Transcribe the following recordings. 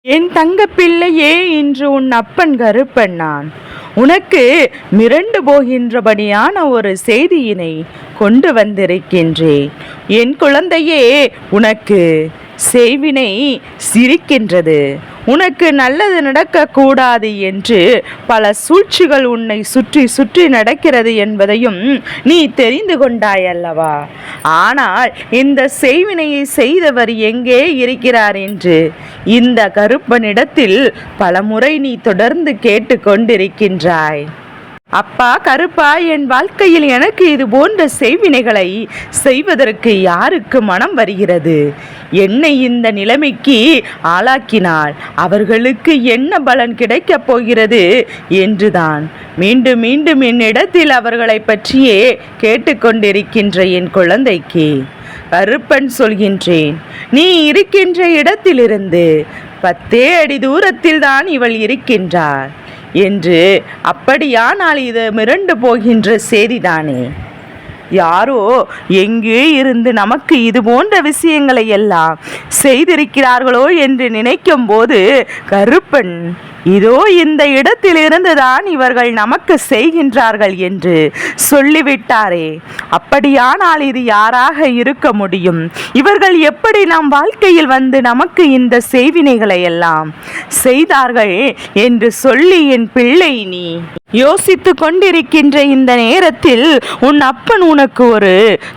என் தங்க பிள்ளையே, இன்று உன் அப்பன் கருப்பன் நான் உனக்கு மிரண்டு போகின்றபடியான ஒரு செய்தியினை கொண்டு வந்திருக்கின்றேன். என் குழந்தையே, உனக்கு செய்வினை சிரிக்கின்றது. உனக்கு நல்லது நடக்கக்கூடாது என்று பல சூழ்ச்சிகள் உன்னை சுற்றி சுற்றி நடக்கிறது என்பதையும் நீ தெரிந்து கொண்டாயல்லவா? ஆனால் இந்த செய்வினையை செய்தவர் எங்கே இருக்கிறார் என்று இந்த கருப்பனிடத்தில் பலமுறை நீ தொடர்ந்து கேட்டு கொண்டிருக்கின்றாய். அப்பா கருப்பா, என் வாழ்க்கையில் எனக்கு இது போன்ற செய்வினைகளை செய்வதற்கு யாருக்கு மனம் வருகிறது? என்னை இந்த நிலைமைக்கு ஆளாக்கினால் அவர்களுக்கு என்ன பலன் கிடைக்கப் போகிறது என்றுதான் மீண்டும் மீண்டும் என்னிடத்தில் அவர்களை பற்றியே கேட்டுக்கொண்டிருக்கின்ற என் குழந்தைக்கு கருப்பன் சொல்கின்றேன், நீ இருக்கின்ற இடத்திலிருந்து 10 அடி தூரத்தில் தான் இவள் இருக்கின்றாள் என்று. அப்படியானால் இது மிரண்டு போகின்ற செய்திதானே. யாரோ எங்கே இருந்து நமக்கு இது போன்ற விஷயங்களை எல்லாம் செய்திருக்கிறார்களோ என்று நினைக்கும் போது கருப்பன் இதோ இந்த இடத்திலிருந்து தான் இவர்கள் நமக்கு செய்கின்றார்கள் என்று சொல்லிவிட்டாரே. அப்படியானால் இது யாராக இருக்க முடியும்? இவர்கள் எப்படி நம் வாழ்க்கையில் வந்து நமக்கு இந்த செய்வினைகளை எல்லாம் செய்தார்கள் என்று சொல்லி என் பிள்ளை நீ யோசித்து கொண்டிருக்கின்ற இந்த நேரத்தில் உன் அப்பன் உனக்கு ஒரு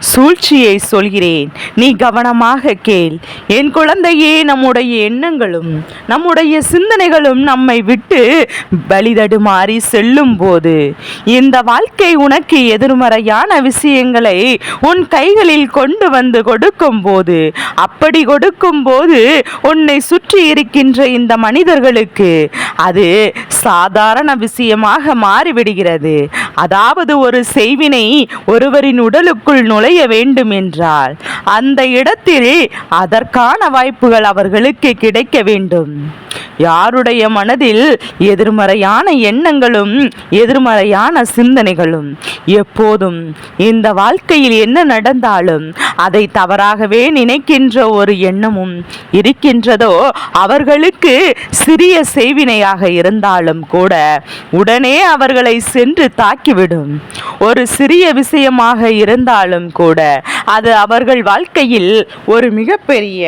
சூழ்ச்சியை சொல்கிறேன். நீ கவனமாக கேள் என் குழந்தையே. நம்முடைய எண்ணங்களும் நம்முடைய சிந்தனைகளும் நம்மை விட்டு வழிதடுமாறி செல்லும் போது இந்த வாழ்க்கை உனக்கு எதிர்மறையான விஷயங்களை உன் கைகளில் கொண்டு வந்து கொடுக்கும் போது, அப்படி கொடுக்கும் போது உன்னை சுற்றி இருக்கின்ற இந்த மனிதர்களுக்கு அது சாதாரண விஷயமாக மாறிவிடுகிறது. அதாவது ஒரு செய்வினை ஒருவரின் உடலுக்குள் நுழைய வேண்டும் என்றால் அந்த இடத்தில் அதற்கான வாய்ப்புகள் அவர்களுக்கு கிடைக்க வேண்டும். யாருடைய மனதில் எதிர்மறையான எண்ணங்களும் எதிர்மறையான சிந்தனைகளும் எப்போதும் இந்த வாழ்க்கையில் என்ன நடந்தாலும் அதை தவறாகவே நினைக்கின்ற ஒரு எண்ணமும் இருக்கின்றதோ அவர்களுக்கு சிறிய செய்வினையாக இருந்தாலும் கூட உடனே அவர்களை சென்று தாக்கிவிடும். ஒரு சிறிய விஷயமாக இருந்தாலும் கூட அது அவர்கள் வாழ்க்கையில் ஒரு மிகப்பெரிய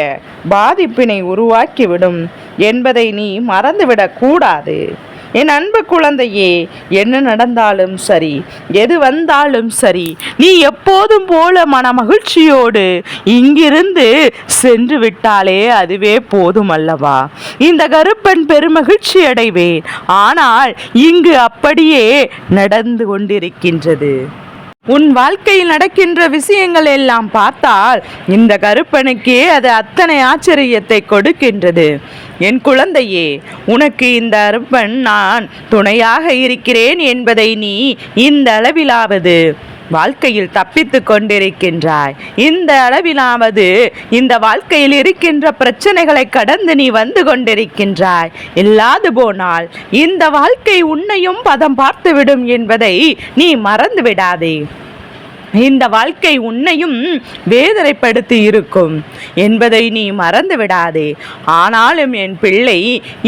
பாதிப்பினை உருவாக்கிவிடும் என்பதை நீ மறந்துவிடக் கூடாது. என் அன்பு குழந்தையே, என்ன நடந்தாலும் சரி, எது வந்தாலும் சரி, நீ எப்போதும் போல மன மகிழ்ச்சியோடு இங்கிருந்து சென்று விட்டாலே அதுவே போதும் அல்லவா? இந்த கருப்பன் பெருமகிழ்ச்சி அடைவேன். ஆனால் இங்கு அப்படியே நடந்து கொண்டிருக்கின்றது. உன் வாழ்க்கையில் நடக்கின்ற விஷயங்கள் எல்லாம் பார்த்தால் இந்த கருப்பனுக்கே அது அத்தனை ஆச்சரியத்தை கொடுக்கின்றது. என் குழந்தையே, உனக்கு இந்த கருப்பன் நான் துணையாக இருக்கிறேன் என்பதை நீ இந்த அளவிலாவது வாழ்க்கையில் தப்பித்து கொண்டிருக்கின்றாய். இந்த அளவிலாவது இந்த வாழ்க்கையில் இருக்கின்ற பிரச்சனைகளை கடந்து நீ வந்து கொண்டிருக்கின்றாய். இல்லாது போனால் இந்த வாழ்க்கை உன்னையும் பதம் பார்த்துவிடும் என்பதை நீ மறந்து விடாதே. இந்த வாழ்க்கை உன்னையும் வேதனைப்படுத்தி இருக்கும் என்பதை நீ மறந்து விடாதே. ஆனாலும் என் பிள்ளை,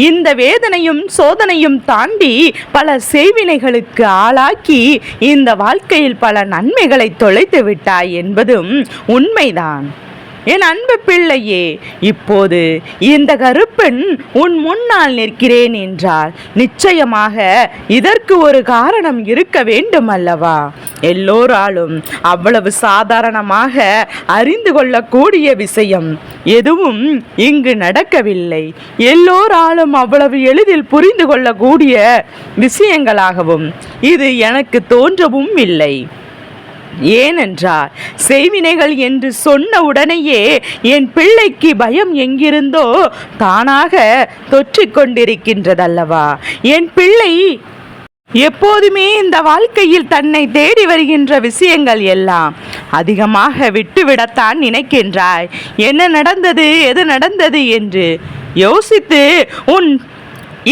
இந்த வேதனையும் சோதனையும் தாண்டி பல செய்வினைகளுக்கு ஆளாக்கி இந்த வாழ்க்கையில் பல நன்மைகளை தொலைத்து விட்டாய் என்பதும் உண்மைதான். என் அன்பு பிள்ளையே, இப்போது இந்த கருப்பன் உன் முன்னால் நிற்கிறேன் என்றால் நிச்சயமாக இதற்கு ஒரு காரணம் இருக்க வேண்டும் அல்லவா? எல்லோராலும் அவ்வளவு சாதாரணமாக அறிந்து கொள்ளக்கூடிய விஷயம் எதுவும் இங்கு நடக்கவில்லை. எல்லோராலும் அவ்வளவு எளிதில் புரிந்து கொள்ளக்கூடிய விஷயங்களாகவும் இது எனக்கு தோன்றவும் இல்லை. ஏனென்றால் செய்வினைகள் என்று சொன்ன உடனேயே என் பிள்ளைக்கு பயம் எங்கிருந்தோ தானாக தொற்றிக் கொண்டிருக்கின்றதல்லவா? என் பிள்ளை எப்போதுமே இந்த வாழ்க்கையில் தன்னை தேடி வருகின்ற விஷயங்கள் எல்லாம் அதிகமாக விட்டுவிடத்தான் நினைக்கின்றாய். என்ன நடந்தது, எது நடந்தது என்று யோசித்து உன்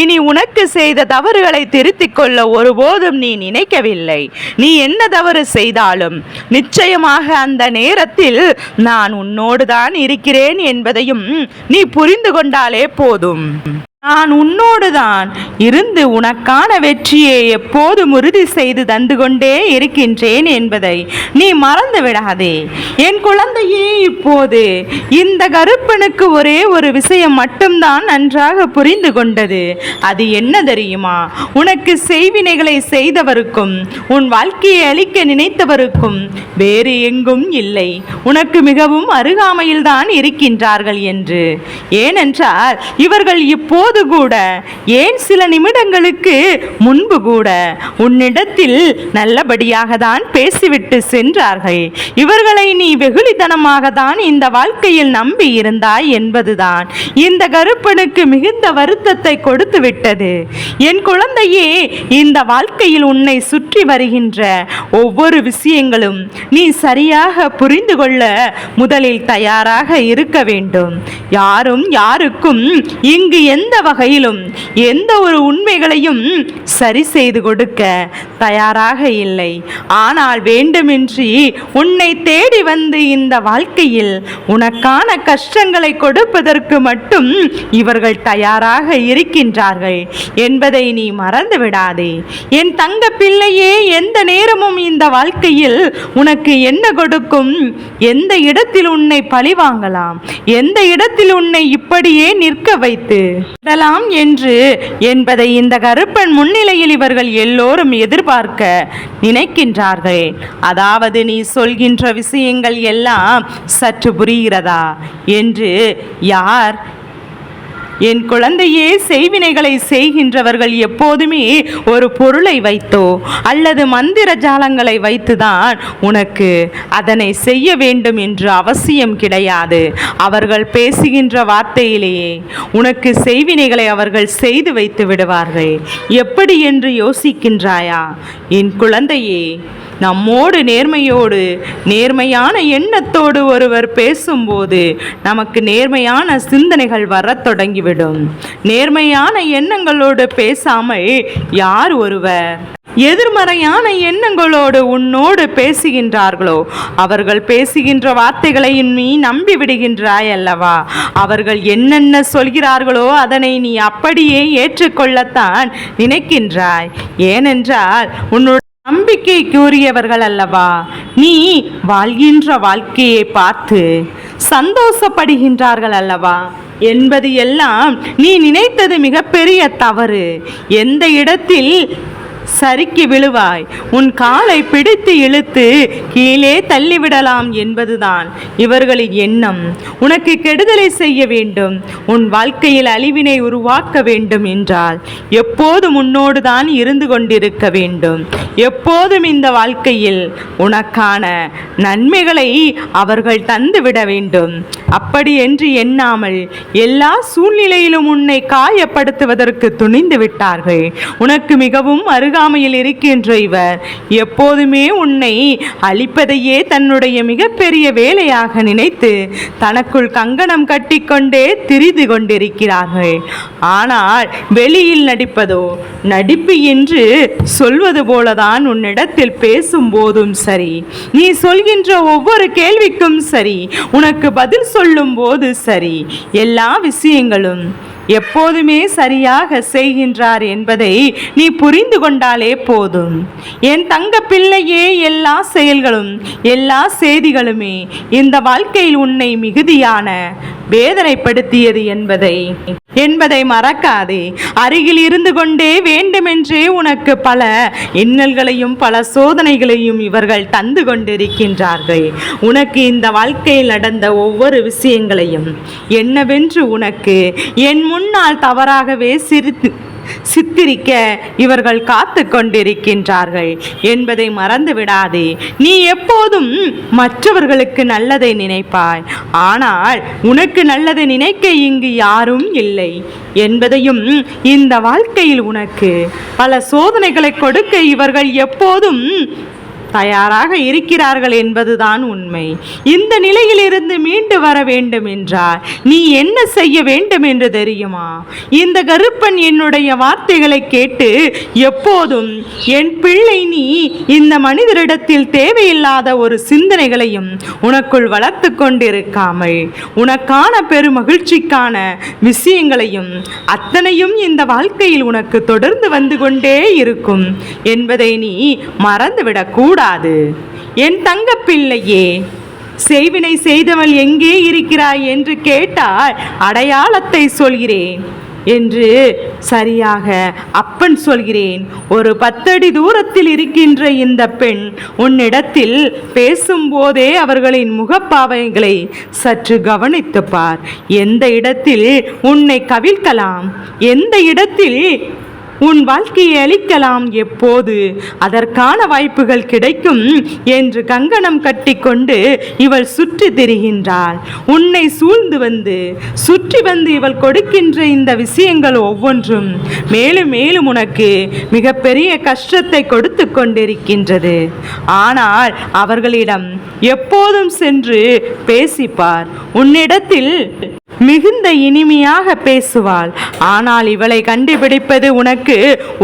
இனி உனக்கு செய்த தவறுகளை திருத்திக் கொள்ள ஒருபோதும் நீ நினைக்கவில்லை. நீ என்ன தவறு செய்தாலும் நிச்சயமாக அந்த நேரத்தில் நான் உன்னோடுதான் இருக்கிறேன் என்பதையும் நீ புரிந்து கொண்டாலே போதும். நான் உன்னோடுதான் இருந்து உனக்கான வெற்றியை எப்போதும் உறுதி செய்து தந்து கொண்டே இருக்கின்றேன் என்பதை நீ மறந்து விடாதே. என் குழந்தையே, இப்போது இந்த கருப்பனுக்கு ஒரே ஒரு விஷயம் மட்டும்தான் நன்றாக புரிந்து கொண்டது. அது என்ன தெரியுமா? உனக்கு செய்வினைகளை செய்தவருக்கும் உன் வாழ்க்கையை அளிக்க நினைத்தவருக்கும் வேறு எங்கும் இல்லை, உனக்கு மிகவும் அருகாமையில் தான் இருக்கின்றார்கள் என்று. ஏனென்றால் இவர்கள் இப்போது கூட, ஏன் சில நிமிடங்களுக்கு முன்பு கூட உன்னிடத்தில் நல்லபடியாக தான் பேசிவிட்டு சென்றார்கள். இவர்களை நீ வெகுளித்தனமாக தான் இந்த வாழ்க்கையில் நம்பி இருந்தாய் என்பதுதான் இந்த கருப்பனுக்கு மிகுந்த வருத்தத்தை கொடுத்து விட்டது. என் குழந்தையே, இந்த வாழ்க்கையில் உன்னை சுற்றி வருகின்ற ஒவ்வொரு விஷயங்களும் நீ சரியாக புரிந்து கொள்ள முதலில் தயாராக இருக்க வேண்டும். யாரும் யாருக்கும் இங்கு எந்த வகையிலும் எந்த ஒரு உண்மைகளையும் சரி செய்து கொடுக்க தயாராக இல்லை. ஆனால் வேண்டுமின்றி உன்னை தேடி வந்து இந்த வாழ்க்கையில் உனக்கான கஷ்டங்களை கொடுப்பதற்கு மட்டும் இவர்கள் தயாராக இருக்கின்றார்கள் என்பதை நீ மறந்து விடாதே. என் தங்க பிள்ளையே, எந்த நேரமும் இந்த வாழ்க்கையில் உனக்கு என்ன கொடுக்கும், எந்த இடத்தில் உன்னை பழி வாங்கலாம், எந்த இடத்தில் உன்னை இப்படியே நிற்க வைத்து என்று என்பதை இந்த கருப்பன் முன்னிலையில் இவர்கள் எல்லோரும் எதிர்பார்க்க நினைக்கின்றார்கள். அதாவது நீ சொல்கின்ற விஷயங்கள் எல்லாம் சற்று புரிகிறதா என்று. யார் என் குழந்தையே, செய்வினைகளை செய்கின்றவர்கள் எப்போதுமே ஒரு பொருளை வைத்தோ அல்லது மந்திர ஜாலங்களை வைத்துதான் உனக்கு அதனை செய்ய வேண்டும் என்று அவசியம் கிடையாது. அவர்கள் பேசுகின்ற வார்த்தையிலேயே உனக்கு செய்வினைகளை அவர்கள் செய்து வைத்து விடுவார்கள். எப்படி என்று யோசிக்கின்றாயா? என் குழந்தையே, நம்மோடு நேர்மையோடு நேர்மையான எண்ணத்தோடு ஒருவர் பேசும்போது நமக்கு நேர்மையான சிந்தனைகள் வரத் தொடங்கிவிடும். நேர்மையான எண்ணங்களோடு பேசாமல் யார் ஒருவர் எதிர்மறையான எண்ணங்களோடு உன்னோடு பேசுகின்றார்களோ அவர்கள் பேசுகின்ற வார்த்தைகளை நீ நம்பி விடுகின்றாய் அல்லவா? அவர்கள் என்னென்ன சொல்கிறார்களோ அதனை நீ அப்படியே ஏற்றுக்கொள்ளத்தான் நினைக்கின்றாய். ஏனென்றால் உன்னோட நம்பிக்கை கூறியவர்கள் அல்லவா. நீ வாழ்கின்ற வாழ்க்கையை பார்த்து சந்தோஷப்படுகின்றார்கள் அல்லவா என்பது எல்லாம் நீ நினைத்தது மிகப்பெரிய தவறு. எந்த இடத்தில் சறுக்கி விழுவாய், உன் காலை பிடித்து இழுத்து கீழே தள்ளிவிடலாம் என்பதுதான் இவர்களின் எண்ணம். உனக்கு கெடுதலை செய்ய வேண்டும், உன் வாழ்க்கையில் அழிவினை உருவாக்க வேண்டும் என்றால் எப்போதும் உன்னோடு தான் இருந்து கொண்டிருக்க வேண்டும். எப்போதும் இந்த வாழ்க்கையில் உனக்கான நன்மைகளை அவர்கள் தந்துவிட வேண்டும். அப்படி என்று எண்ணாமல் எல்லா சூழ்நிலையிலும் உன்னை காயப்படுத்துவதற்கு துணிந்து விட்டார்கள். உனக்கு மிகவும் அருகாமையில் இருக்கின்ற இவர் எப்போதுமே உன்னை அழிப்பதையே தன்னுடைய மிகப்பெரிய வேலையாக நினைத்து தனக்குள் கங்கணம் கட்டிக்கொண்டே திரிந்து கொண்டிருக்கிறார்கள். ஆனால் வெளியில் நடிப்பதோ நடிப்பு என்று சொல்வது போலதான் உன்னிடத்தில் பேசும் போதும் சரி, நீ சொல்கின்ற ஒவ்வொரு கேள்விக்கும் சரி, உனக்கு பதில் சொல்லும் போது சரி, எல்லா விஷயங்களும் எப்போதுமே சரியாக செய்கின்றார் என்பதை நீ புரிந்து கொண்டாலே போதும். என் தங்க பிள்ளையே, எல்லா செயல்களும் எல்லா செய்திகளுமே இந்த வாழ்க்கையில் உன்னை மிகுதியான வேதனைப்படுத்தியது என்பதை மறக்காதே. அருகில் இருந்து கொண்டே வேண்டுமென்றே உனக்கு பல இன்னல்களையும் பல சோதனைகளையும் இவர்கள் தந்து கொண்டிருக்கின்றார்கள். உனக்கு இந்த வாழ்க்கையில் நடந்த ஒவ்வொரு விஷயங்களையும் என்னவென்று உனக்கு என் முன்னால் தவறாகவே சித்தரிக்க இவர்கள் காத்து கொண்டிருக்கின்றார்கள் என்பதை மறந்து விடாதே. நீ எப்போதும் மற்றவர்களுக்கு நல்லதை நினைப்பாய், ஆனால் உனக்கு நல்லதை நினைக்க இங்கு யாரும் இல்லை என்பதையும், இந்த வாழ்க்கையில் உனக்கு பல சோதனைகளை கொடுக்க இவர்கள் எப்போதும் தயாராக இருக்கிறார்கள் என்பதுதான் உண்மை. இந்த நிலையிலிருந்து மீண்டு வர வேண்டும் என்றால் நீ என்ன செய்ய வேண்டும் என்று தெரியுமா? இந்த கருப்பன் என்னுடைய வார்த்தைகளை கேட்டு எப்போதும் என் பிள்ளை, நீ இந்த மனிதரிடத்தில் தேவையில்லாத ஒரு சிந்தனைகளையும் உனக்குள் வளர்த்து கொண்டிருக்காமல் உனக்கான பெருமகிழ்ச்சிக்கான விஷயங்களையும் அத்தனையும் இந்த வாழ்க்கையில் உனக்கு தொடர்ந்து வந்து கொண்டே இருக்கும் என்பதை நீ மறந்துவிடக் கூடாது. என் தங்க பிள்ளையே, செய்வினை செய்தவள் எங்கே இருக்கிறாய் என்று கேட்டால் அடையாளத்தை சொல்கிறேன் என்று சரியாக அப்பன் சொல்கிறேன். ஒரு 10 அடி தூரத்தில் இருக்கின்ற இந்த பெண் உன்னிடத்தில் பேசும்போதே அவர்களின் முகப்பாவைகளை சற்று கவனித்து பார். எந்த இடத்தில் உன்னை கவிழ்க்கலாம், எந்த இடத்தில் உன் வாழ்க்கையை அளிக்கலாம், எப்போது அதற்கான வாய்ப்புகள் கிடைக்கும் என்று கங்கணம் கட்டிக்கொண்டு இவள் சுற்றி திரிகின்றாள். உன்னை சூழ்ந்து வந்து சுற்றி வந்து இவள் கொடுக்கின்ற இந்த விஷயங்கள் ஒவ்வொன்றும் மேலும் மேலும் உனக்கு மிகப்பெரிய கஷ்டத்தை கொடுத்து கொண்டிருக்கின்றது. ஆனால் அவர்களிடம் எப்போதும் சென்று பேசிப்பார். உன்னிடத்தில் மிகுந்த இனிமையாக பேசுவாள். ஆனால் இவளை கண்டுபிடிப்பது உனக்கு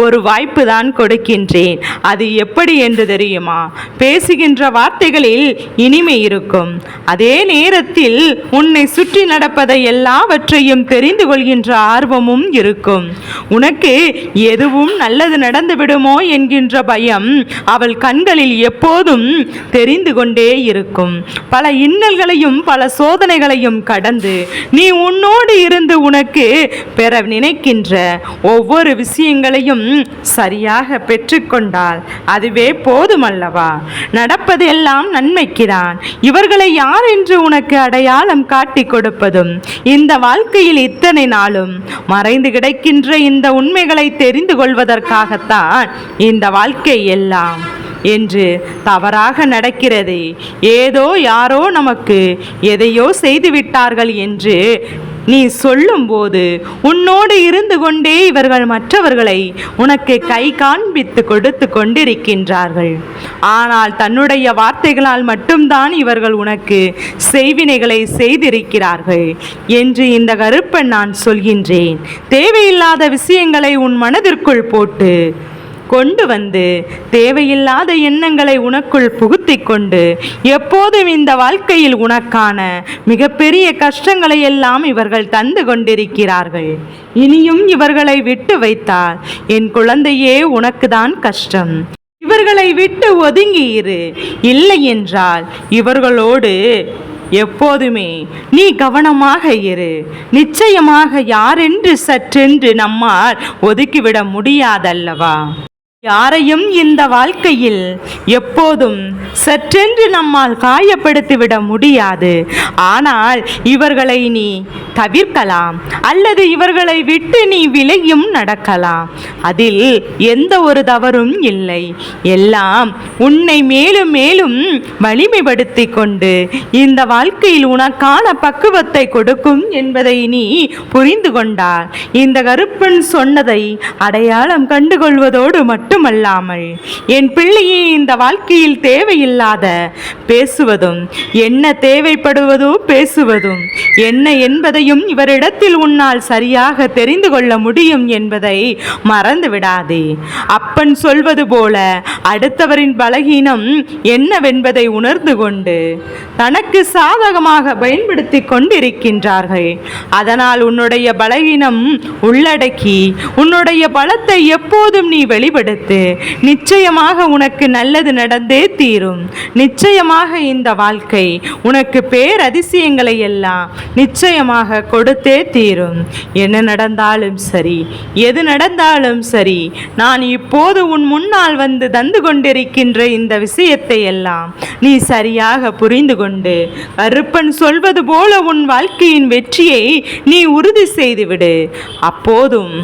ஒரு வாய்ப்பு தான் கொடுக்கின்றேன். அது எப்படி என்று தெரியுமா? பேசுகின்ற வார்த்தைகளில் இனிமை இருக்கும், அதே நேரத்தில் உன்னை சுற்றி நடப்பதை எல்லாவற்றையும் தெரிந்து கொள்கின்ற ஆர்வமும் இருக்கும். உனக்கு எதுவும் நல்லது நடந்து விடுமோ என்கின்ற பயம் அவள் கண்களில் எப்போதும் தெரிந்து கொண்டே இருக்கும். பல இன்னல்களையும் பல சோதனைகளையும் கடந்து நீ உன்னோடு இருந்து உனக்கு பெற நினைக்கின்ற ஒவ்வொரு விஷயங்களையும் சரியாக பெற்றுக்கொண்டால் அதுவே போதுமல்லவா? நடப்பது எல்லாம் நன்மைக்குதான். இவர்களை யார் என்று உனக்கு அடையாளம் காட்டி கொடுப்பதும் இந்த வாழ்க்கையில் இத்தனை நாளும் மறைந்து கிடக்கின்ற இந்த உண்மைகளை தெரிந்து கொள்வதற்காகத்தான் இந்த வாழ்க்கை எல்லாம் என்று தவறாக நடக்கிறது. ஏதோ யாரோ நமக்கு எதையோ செய்துவிட்டார்கள் என்று நீ சொல்லும்போது உன்னோடு இருந்து கொண்டே இவர்கள் மற்றவர்களை உனக்கு கை காண்பித்து கொடுத்து கொண்டிருக்கின்றார்கள். ஆனால் தன்னுடைய வார்த்தைகளால் மட்டும்தான் இவர்கள் உனக்கு செய்வினைகளை செய்திருக்கிறார்கள் என்று இந்த கருப்பன் நான் சொல்கின்றேன். தேவையில்லாத விஷயங்களை உன் மனதிற்குள் போட்டு கொண்டு வந்து தேவையில்லாத எண்ணங்களை உனக்குள் புகுத்தி கொண்டு எப்போதும் இந்த வாழ்க்கையில் உனக்கான மிகப்பெரிய கஷ்டங்களை எல்லாம் இவர்கள் தந்து கொண்டிருக்கிறார்கள். இனியும் இவர்களை விட்டு வைத்தால் என் குழந்தையே உனக்கு தான் கஷ்டம். இவர்களை விட்டு ஒதுங்கி இரு. இல்லை என்றால் இவர்களோடு எப்போதுமே நீ கவனமாக இரு. நிச்சயமாக யாரென்று சற்றென்று நம்மால் ஒதுக்கிவிட முடியாதல்லவா? யாரையும் இந்த வாழ்க்கையில் எப்போதும் சற்றென்று நம்மால் காயப்படுத்திவிட முடியாது. ஆனால் இவர்களை நீ தவிர்க்கலாம் அல்லது இவர்களை விட்டு நீ விலகியும் நடக்கலாம். அதில் எந்த ஒரு தவறும் இல்லை. எல்லாம் உன்னை மேலும் மேலும் வலிமைப்படுத்தி கொண்டு இந்த வாழ்க்கையில் உனக்கான பக்குவத்தை கொடுக்கும் என்பதை நீ புரிந்து கொண்டால் இந்த கருப்பன் சொன்னதை அடையாளம் கண்டுகொள்வதோடு மட்டுமல்லாமல் என் பிள்ளையே இந்த வாழ்க்கையில் தேவையில்லாத பேசுவதும் என்ன தேவைப்படுவதோ பேசுவதும் என்ன என்பதையும் இவரிடத்தில் உன்னால் சரியாக தெரிந்து கொள்ள முடியும் என்பதை மறந்து விடாதே. அப்பன் சொல்வது போல அடுத்தவரின் பலகீனம் என்னவென்பதை உணர்ந்து கொண்டு தனக்கு சாதகமாக பயன்படுத்தி கொண்டிருக்கின்றார்கள். அதனால் உன்னுடைய பலகீனம் உள்ளடக்கி உன்னுடைய பலத்தை எப்போதும் நீ வெளிப்படுத்து. நிச்சயமாக உனக்கு நல்லது நடந்தே தீரும். நிச்சயமாக இந்த வாழ்க்கை உனக்கு பேரதிசயங்களை எல்லாம் நிச்சயமாக கொடுத்தே தீரும். என்ன நடந்தாலும் சரி, எது நடந்தாலும் சரி, நான் இப்போது உன் முன்னால் வந்து தந்து கொண்டிருக்கின்ற இந்த விஷயத்தை எல்லாம் நீ சரியாக புரிந்து கொண்டு கருப்பன் சொல்வது போல உன் வாழ்க்கையின் வெற்றியை நீ உறுதி செய்துவிடு. அப்போதும்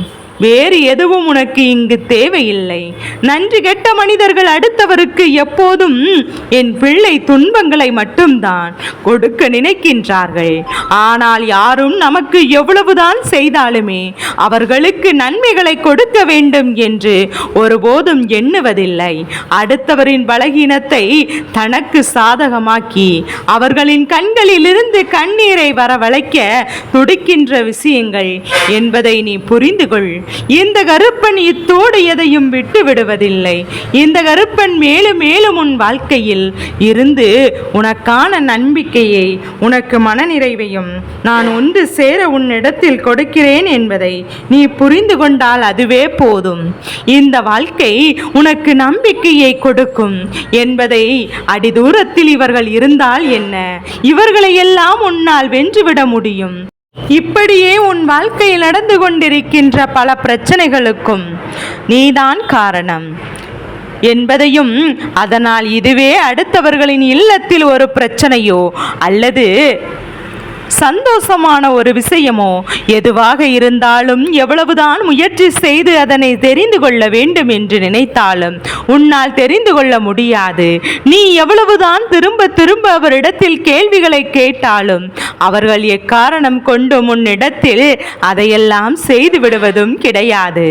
வேறு எதுவும் உனக்கு இங்கு தேவையில்லை. நன்றி கெட்ட மனிதர்கள் அடுத்தவருக்கு எப்போதும் என் பிள்ளை துன்பங்களை மட்டும்தான் கொடுக்க நினைக்கின்றார்கள். ஆனால் யாரும் நமக்கு எவ்வளவுதான் செய்தாலுமே அவர்களுக்கு நன்மைகளை கொடுக்க வேண்டும் என்று ஒருபோதும் எண்ணுவதில்லை. அடுத்தவரின் பலகீனத்தை தனக்கு சாதகமாக்கி அவர்களின் கண்களிலிருந்து கண்ணீரை வரவழைக்க துடிக்கின்ற விஷயங்கள் என்பதை நீ புரிந்து கொள். இந்த கருப்பன் இத்தோடு எதையும் விட்டு விடுவதில்லை. இந்த கருப்பன் மேலும் மேலும் உன் வாழ்க்கையில் இருந்து உனக்கான நம்பிக்கையை, உனக்கு மனநிறைவையும் நான் ஒன்று சேர உன்னிடத்தில் கொடுக்கிறேன் என்பதை நீ புரிந்து கொண்டால் அதுவே போதும். இந்த வாழ்க்கை உனக்கு நம்பிக்கையை கொடுக்கும் என்பதை அடிதூரத்தில் இவர்கள் இருந்தால் என்ன, இவர்களை எல்லாம் உன்னால் வென்றுவிட முடியும். இப்படியே உன் வாழ்க்கையில் நடந்து கொண்டிருக்கின்ற பல பிரச்சனைகளுக்கும் நீதான் காரணம் என்பதையும், அதனால் இதுவே அடுத்தவர்களின் இல்லத்தில் ஒரு பிரச்சனையோ அல்லது சந்தோஷமான ஒரு விஷயமோ எதுவாக இருந்தாலும் எவ்வளவுதான் முயற்சி செய்து அதனை தெரிந்து கொள்ள வேண்டும் என்று நினைத்தாலும் உன்னால் தெரிந்து கொள்ள முடியாது. நீ எவ்வளவுதான் திரும்ப திரும்ப அவரிடத்தில் கேள்விகளை கேட்டாலும் அவர்கள் எக்காரணம் கொண்டும் உன்னிடத்தில் அதையெல்லாம் செய்து விடுவதும் கிடையாது.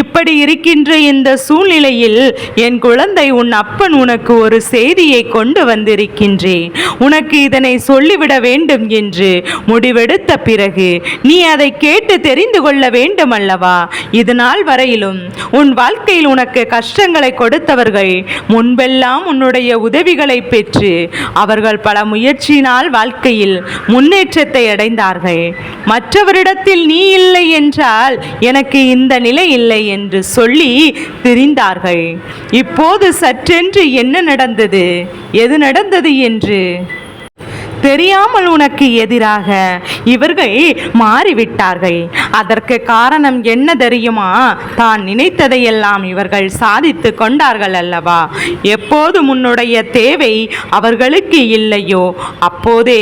இப்படி இருக்கின்ற இந்த சூழ்நிலையில் என் குழந்தை, உன் அப்பன் உனக்கு ஒரு செய்தியை கொண்டு வந்திருக்கின்றேன். உனக்கு இதனை சொல்லிவிட வேண்டும் என்று முடிவெடுத்த பிறகு நீ அதை கேட்டு தெரிந்து கொள்ள வேண்டும் அல்லவா? இது நாள் வரையிலும் உன் வாழ்க்கையில் உனக்கு கஷ்டங்களை கொடுத்தவர்கள் முன்பெல்லாம் உன்னுடைய உதவிகளை பெற்று அவர்கள் பல முயற்சியினால் வாழ்க்கையில் முன்னேற்றத்தை அடைந்தார்கள். மற்றவரிடத்தில் நீ இல்லை என்றால் எனக்கு இந்த நிலை இல்லை என்று சொல்லி திரிந்தார்கள். இப்போது சற்றென்று என்ன நடந்தது, எது நடந்தது என்று தெரியாமல் உனக்கு எதிராக இவர்கள் மாறிவிட்டார்கள். அதற்கு காரணம் என்ன தெரியுமா? தான் நினைத்ததையெல்லாம் இவர்கள் சாதித்து கொண்டார்கள் அல்லவா? எப்போது உன்னுடைய தேவை அவர்களுக்கு இல்லையோ அப்போதே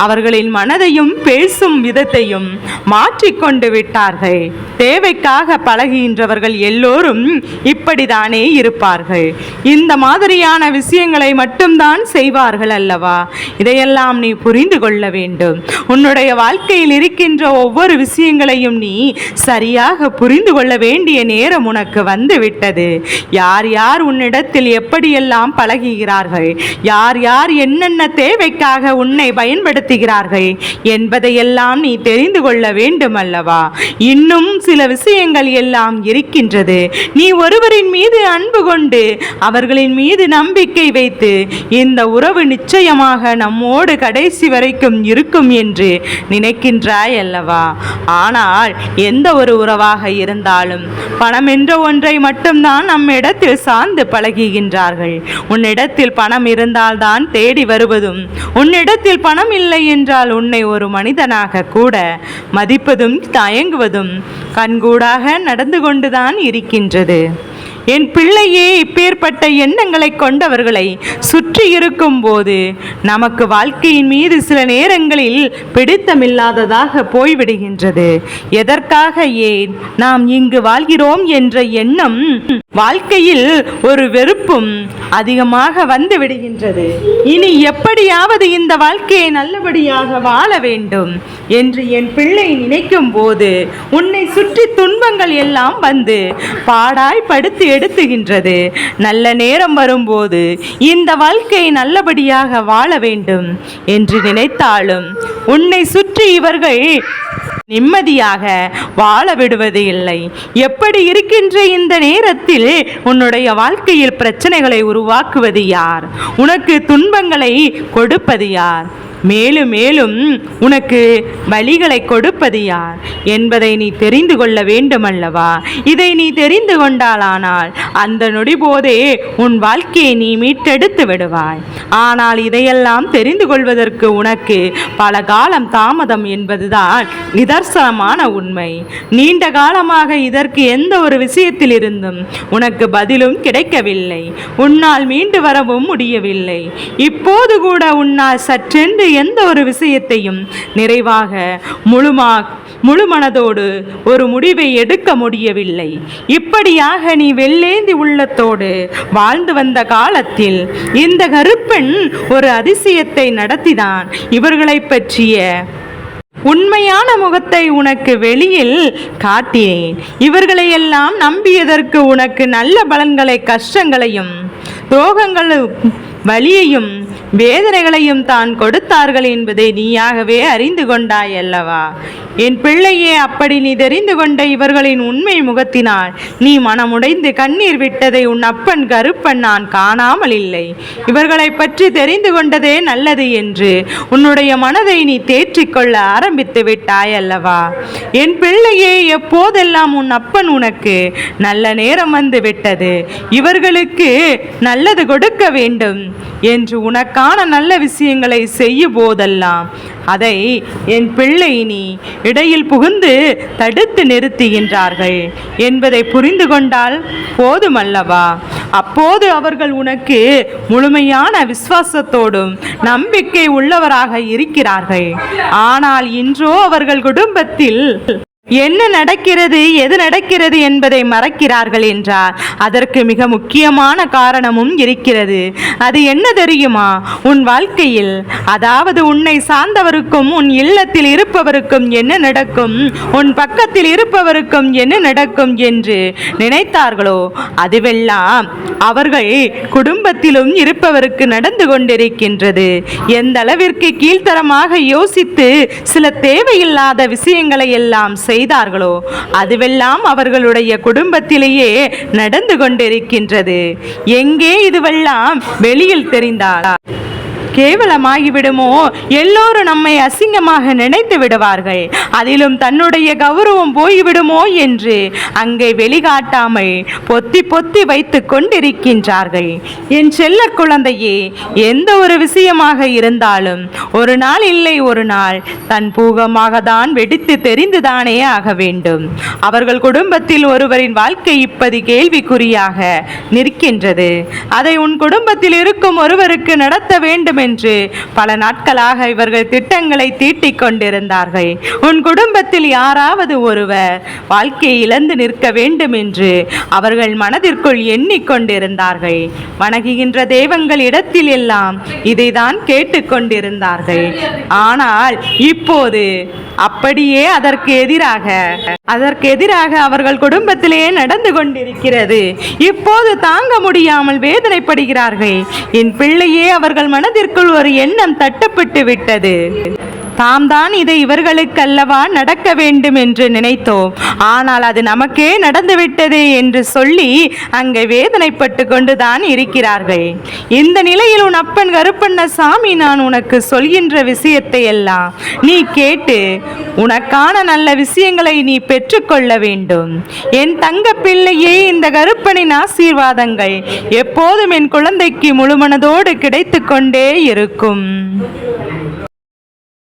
அவர்களின் மனதையும் பேசும் விதத்தையும் மாற்றிக்கொண்டு விட்டார்கள். தேவைக்காக பழகுகின்றவர்கள் எல்லோரும் இப்படித்தானே இருப்பார்கள். இந்த மாதிரியான விஷயங்களை மட்டும்தான் செய்வார்கள் அல்லவா? இதையெல்லாம் நீ புரிந்து கொள்ள வேண்டும். உன்னுடைய வாழ்க்கையில் இருக்கின்ற ஒவ்வொரு விஷயங்களையும் நீ சரியாக புரிந்து கொள்ள வேண்டிய நேரம் உனக்கு வந்து விட்டது. யார் யார் உன்னிடத்தில் எப்படியெல்லாம் பழகுகிறார்கள், யார் யார் என்னென்ன தேவைக்காக உன்னை பயன்படுத்துகிறார்கள் என்பதையெல்லாம் நீ தெரிந்து கொள்ள வேண்டும் அல்லவா? இன்னும் சில விஷயங்கள் எல்லாம் இருக்கின்றது. நீ ஒருவரின் மீது அன்பு கொண்டு அவர்களின் மீது நம்பிக்கை வைத்து இந்த உறவு நிச்சயமாக நம்மோடு கடைசி வரைக்கும் இருக்கும் என்று நினைக்கின்றாய் அல்லவா? ஆனால் எந்த ஒரு உறவாக இருந்தாலும் பணம் என்ற ஒன்றை மட்டும்தான் நம்மிடத்தில் சார்ந்து பழகுகின்றார்கள். உன்னிடத்தில் பணம் இருந்தால்தான் தேடி வருவதும், உன்னிடத்தில் பணம் இல்லை என்றால் உன்னை ஒரு மனிதனாக கூட மதிப்பதும் தயங்குவதும் கண்கூடாக நடந்து கொண்டுதான் இருக்கின்றது. என் பிள்ளையே, இப்பேற்பட்ட எண்ணங்களை கொண்டவர்களை சுற்றி இருக்கும் போது நமக்கு வாழ்க்கையின் மீது சில நேரங்களில் பிடித்தமில்லாததாக போய்விடுகின்றது. எதற்காக, ஏன் நாம் இங்கு வாழ்கிறோம் என்ற எண்ணம் வாழ்க்கையில் ஒரு வெறுப்பும் அதிகமாக வந்து விடுகின்றது. இனி எப்படியாவது இந்த வாழ்க்கையை நல்லபடியாக வாழ வேண்டும் என்று என் பிள்ளை நினைக்கும் போது உன்னை சுற்றி துன்பங்கள் எல்லாம் வந்து பாடாய் படுத்து எடுத்துகின்றது. நல்ல நேரம் வரும்போது இந்த வாழ்க்கையை நல்லபடியாக வாழ வேண்டும் என்று நினைத்தாலும் உன்னை சுற்றி இவர்கள் நிம்மதியாக வாழ விடுவது இல்லை. எப்படி இருக்கின்ற இந்த நேரத்தில் உன்னுடைய வாழ்க்கையில் பிரச்சனைகளை உருவாக்குவது யார்? உனக்கு துன்பங்களை கொடுப்பது யார்? மேலும் மேலும் உனக்கு வழிகளை கொடுப்பது யார் என்பதை நீ தெரிந்து கொள்ள வேண்டும் அல்லவா? இதை நீ தெரிந்து கொண்டாலானால் அந்த நொடி போதே உன் வாழ்க்கையை நீ மீட்டெடுத்து விடுவாய். ஆனால் இதையெல்லாம் தெரிந்து கொள்வதற்கு உனக்கு பல காலம் தாமதம் என்பதுதான் நிதர்சனமான உண்மை. நீண்ட காலமாக இதற்கு எந்த ஒரு விஷயத்தில் இருந்தும் உனக்கு பதிலும் கிடைக்கவில்லை. உன்னால் மீண்டு வரவும் முடியவில்லை. இப்போது கூட உன்னால் சற்றென்று எந்த ஒரு விஷயத்தையும் நிறைவாக முழு மனதோடு ஒரு முடிவை எடுக்க முடியவில்லை. இப்படியாக நீ வெள்ளேந்தி உள்ளத்தோடு வாழ்ந்து வந்த காலத்தில் இந்த கருப்பன் ஒரு அதிசயத்தை நடத்திதான் இவர்களை பற்றிய உண்மையான முகத்தை உனக்கு வெளியில் காட்டினேன். இவர்களையெல்லாம் நம்பியதற்கு உனக்கு நல்ல பலன்களை, கஷ்டங்களையும் துரோகங்களும் வலியையும் வேதனைகளையும் தான் கொடுத்தார்கள் என்பதை நீயாகவே அறிந்து கொண்டாய் அல்லவா? என் பிள்ளையே, அப்படி நீ தெரிந்து கொண்ட இவர்களின் உண்மை முகத்தினால் நீ மனமுடைந்து கண்ணீர் விட்டதை உன் அப்பன் கருப்பன் நான் காணாமல் இல்லை. இவர்களை பற்றி தெரிந்து கொண்டதே நல்லது என்று உன்னுடைய மனதை நீ தேற்றிக்கொள்ள ஆரம்பித்து விட்டாய் அல்லவா? என் பிள்ளையே, எப்போதெல்லாம் உன் அப்பன் உனக்கு நல்ல நேரம் வந்து விட்டது, இவர்களுக்கு நல்லது கொடுக்க வேண்டும் என்று உனக்கான நல்ல விஷயங்களை செய்யும் போதெல்லாம் அதை என் பிள்ளை நீ இடையில் புகுந்து தடுத்து நிறுத்துகின்றார்கள் என்பதை புரிந்து கொண்டால் போதுமல்லவா? அப்போது அவர்கள் உனக்கு முழுமையான விசுவாசத்தோடும் நம்பிக்கை உள்ளவராக இருக்கிறார்கள். ஆனால் இன்றோ அவர்கள் குடும்பத்தில் என்ன நடக்கிறது, எது நடக்கிறது என்பதை மறக்கிறார்கள் என்றால் அதற்கு மிக முக்கியமான காரணமும் இருக்கிறது. அது என்ன தெரியுமா? உன் வாழ்க்கையில், அதாவது உன்னை சார்ந்தவருக்கும் உன் இல்லத்தில் இருப்பவருக்கும் என்ன நடக்கும், உன் பக்கத்தில் இருப்பவருக்கும் என்ன நடக்கும் என்று நினைத்தார்களோ அதுவெல்லாம் அவர்கள் குடும்பத்திலும் இருப்பவருக்கு நடந்து கொண்டிருக்கின்றது. எந்த அளவிற்கு கீழ்த்தரமாக யோசித்து சில தேவையில்லாத விஷயங்களை எல்லாம் செய்தார்களோ அதுவெல்லாம் அவர்களுடைய குடும்பத்திலேயே நடந்து கொண்டிருக்கின்றது. எங்கே இதுவெல்லாம் வெளியில் தெரிந்தால் கேவலமாகிவிடுமோ, எல்லோரும் நம்மை அசிங்கமாக நினைத்து விடுவார்கள், அதிலும் தன்னுடைய கௌரவம் போய்விடுமோ என்று அங்கே வெளிகாட்டாமல் பொத்தி பொத்தி வைத்து கொண்டிருக்கின்றார்கள். என் செல்ல குழந்தையே, எந்த ஒரு விஷயமாக இருந்தாலும் ஒரு நாள் இல்லை ஒரு நாள் தன் பூகமாக தான் வெடித்து தெரிந்துதானே ஆக வேண்டும். அவர்கள் குடும்பத்தில் ஒருவரின் வாழ்க்கை இப்படி கேள்விக்குறியாக நிற்கின்றது. அதை உன் குடும்பத்தில் இருக்கும் ஒருவருக்கு நடத்த வேண்டும் என்று பல நாட்களாக இவர்கள் திட்டங்களை தீட்டிக் கொண்டிருந்தார்கள். உன் குடும்பத்தில் யாராவது ஒருவர் வாழ்க்கையை இழந்து நிற்க வேண்டும் என்று அவர்கள் மனதிற்குள் எண்ணிக்கொண்டிருந்தார்கள். வணங்குகின்ற தெய்வங்கள் இடத்தில் எல்லாம் இதைதான் கேட்டுக்கொண்டிருந்தார்கள். ஆனால் இப்போது அப்படியே அதற்கு எதிராக அவர்கள் குடும்பத்திலே நடந்து கொண்டிருக்கிறது. இப்போது தாங்க முடியாமல் வேதனைப்படுகிறார்கள். என் பிள்ளையே, அவர்கள் மனதிற்குள் ஒரு எண்ணம் தட்டப்பட்டு விட்டது. தாம் தான் இதை இவர்களுக்கு அல்லவா நடக்க வேண்டும் என்று நினைத்தோம், ஆனால் அது நமக்கே நடந்துவிட்டது என்று சொல்லி அங்கே வேதனைப்பட்டு கொண்டுதான் இருக்கிறார்கள். இந்த நிலையில் உன் அப்பன் கருப்பண்ணசாமி நான் உனக்கு சொல்கின்ற விஷயத்தை எல்லாம் நீ கேட்டு உனக்கான நல்ல விஷயங்களை நீ பெற்றுக்கொள்ள வேண்டும். என் தங்க பிள்ளையே, இந்த கருப்பனின் ஆசீர்வாதங்கள் எப்போதும் என் குழந்தைக்கு முழுமனதோடு கிடைத்து கொண்டே இருக்கும்.